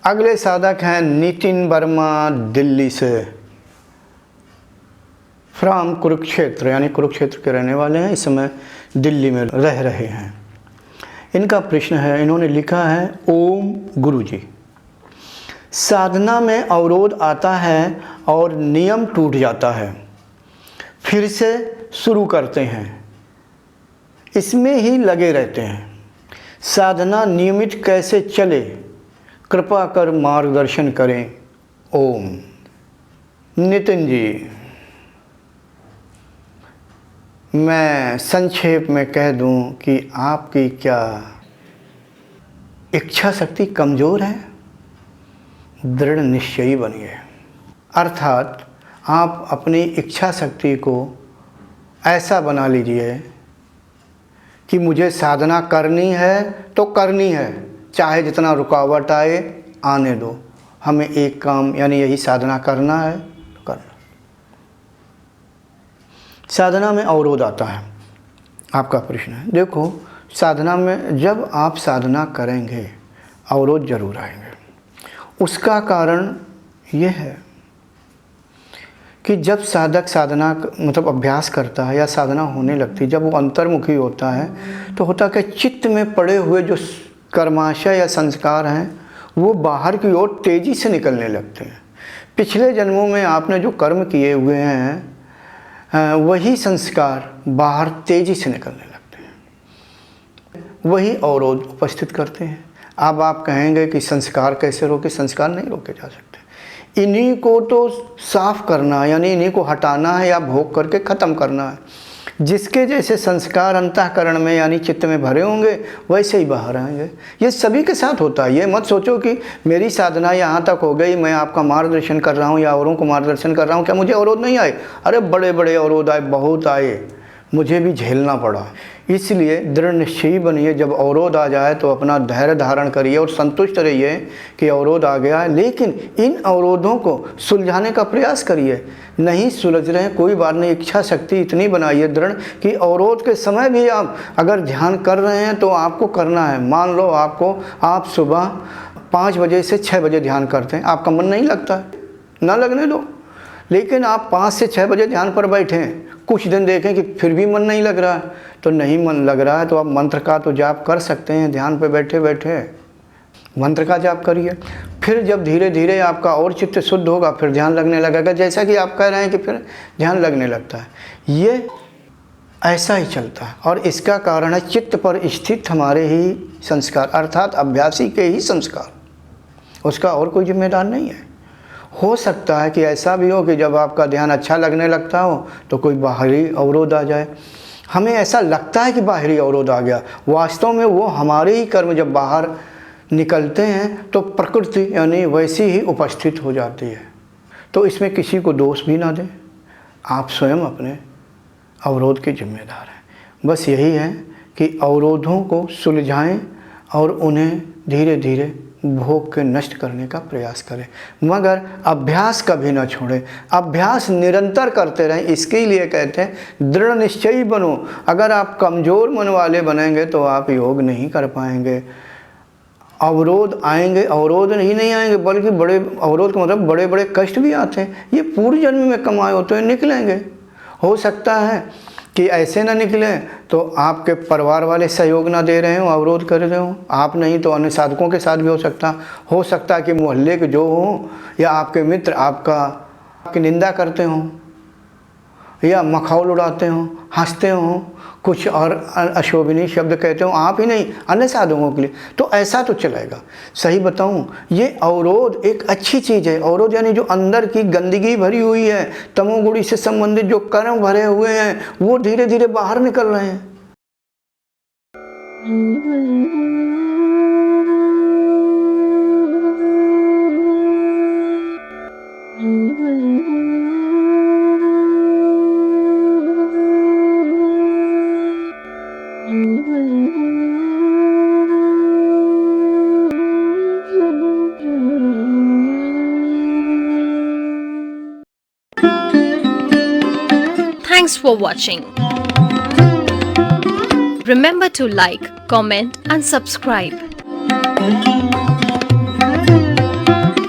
अगले साधक हैं नितिन वर्मा दिल्ली से, फ्रॉम कुरुक्षेत्र, यानी कुरुक्षेत्र के रहने वाले हैं, इस समय दिल्ली में रह रहे हैं। इनका प्रश्न है, इन्होंने लिखा है, ओम गुरुजी, साधना में अवरोध आता है और नियम टूट जाता है, फिर से शुरू करते हैं, इसमें ही लगे रहते हैं, साधना नियमित कैसे चले, कृपा कर मार्गदर्शन करें। ओम। नितिन जी, मैं संक्षेप में कह दूं कि आपकी क्या इच्छा शक्ति कमज़ोर है, दृढ़ निश्चयी बनिए। अर्थात आप अपनी इच्छा शक्ति को ऐसा बना लीजिए कि मुझे साधना करनी है तो करनी है, चाहे जितना रुकावट आए आने दो, हमें एक काम यानी यही साधना करना है तो करना। साधना में अवरोध आता है, आपका प्रश्न है। देखो, साधना में जब आप साधना करेंगे अवरोध जरूर आएंगे। उसका कारण यह है कि जब साधक साधना मतलब अभ्यास करता है या साधना होने लगती है, जब वो अंतर्मुखी होता है तो होता कि चित्त में पड़े हुए जो कर्माशय या संस्कार हैं वो बाहर की ओर तेज़ी से निकलने लगते हैं। पिछले जन्मों में आपने जो कर्म किए हुए हैं वही संस्कार बाहर तेज़ी से निकलने लगते हैं, वही अवरोध उपस्थित करते हैं। अब आप कहेंगे कि संस्कार कैसे रोके? संस्कार नहीं रोके जा सकते। इन्हीं को तो साफ करना यानी इन्हीं को हटाना है या भोग करके ख़त्म करना है। जिसके जैसे संस्कार अंतःकरण में यानी चित्त में भरे होंगे वैसे ही बाहर आएंगे। ये सभी के साथ होता है। ये मत सोचो कि मेरी साधना यहाँ तक हो गई, मैं आपका मार्गदर्शन कर रहा हूँ या औरों को मार्गदर्शन कर रहा हूँ, क्या मुझे अवरोध नहीं आए? अरे बड़े बड़े अवरोध आए, बहुत आए, मुझे भी झेलना पड़ा। इसलिए दृढ़ निश्चयी बनिए, जब अवरोध आ जाए तो अपना धैर्य धारण करिए और संतुष्ट रहिए कि अवरोध आ गया है, लेकिन इन अवरोधों को सुलझाने का प्रयास करिए। नहीं सुलझ रहे हैं कोई बात नहीं, इच्छा शक्ति इतनी बनाइए दृढ़ कि अवरोध के समय भी आप अगर ध्यान कर रहे हैं तो आपको करना है। मान लो आप सुबह 5 बजे से 6 बजे ध्यान करते हैं, आपका मन नहीं लगता है, ना लगने दो, लेकिन आप 5 से 6 बजे ध्यान पर बैठें, कुछ दिन देखें कि फिर भी मन नहीं लग रहा है, तो नहीं मन लग रहा है तो आप मंत्र का तो जाप कर सकते हैं। ध्यान पे बैठे बैठे मंत्र का जाप करिए, फिर जब धीरे धीरे आपका और चित्त शुद्ध होगा फिर ध्यान लगने लगेगा। जैसा कि आप कह रहे हैं कि फिर ध्यान लगने लगता है, ये ऐसा ही चलता है। और इसका कारण है चित्त पर स्थित हमारे ही संस्कार, अर्थात अभ्यासी के ही संस्कार, उसका और कोई जिम्मेदार नहीं है। हो सकता है कि ऐसा भी हो कि जब आपका ध्यान अच्छा लगने लगता हो तो कोई बाहरी अवरोध आ जाए। हमें ऐसा लगता है कि बाहरी अवरोध आ गया, वास्तव में वो हमारे ही कर्म जब बाहर निकलते हैं तो प्रकृति यानी वैसी ही उपस्थित हो जाती है। तो इसमें किसी को दोष भी ना दें, आप स्वयं अपने अवरोध के जिम्मेदार हैं। बस यही है कि अवरोधों को सुलझाएं और उन्हें धीरे धीरे भोग के नष्ट करने का प्रयास करें, मगर अभ्यास कभी ना छोड़ें। अभ्यास निरंतर करते रहें, इसके लिए कहते हैं दृढ़ निश्चयी बनो। अगर आप कमज़ोर मन वाले बनेंगे तो आप योग नहीं कर पाएंगे। अवरोध आएंगे, अवरोध नहीं आएंगे बल्कि बड़े अवरोध का मतलब बड़े बड़े कष्ट भी आते हैं, ये पूर्व जन्म में कमाए होते हैं, निकलेंगे। हो सकता है कि ऐसे ना निकले तो आपके परिवार वाले सहयोग ना दे रहे हो, अवरोध कर रहे हो, आप नहीं तो अन्य साधकों के साथ भी हो सकता है कि मोहल्ले के जो हो या आपके मित्र आपकी निंदा करते हो या मखौल उड़ाते हो, हंसते हो, कुछ और अशोभनीय शब्द कहते हो, आप ही नहीं अन्य साधकों के लिए, तो ऐसा तो चलेगा। सही बताऊं, ये अवरोध एक अच्छी चीज़ है। अवरोध यानी जो अंदर की गंदगी भरी हुई है, तमोगुणी से संबंधित जो कर्म भरे हुए हैं वो धीरे धीरे बाहर निकल रहे हैं। Thanks for watching. Remember to like, comment and subscribe.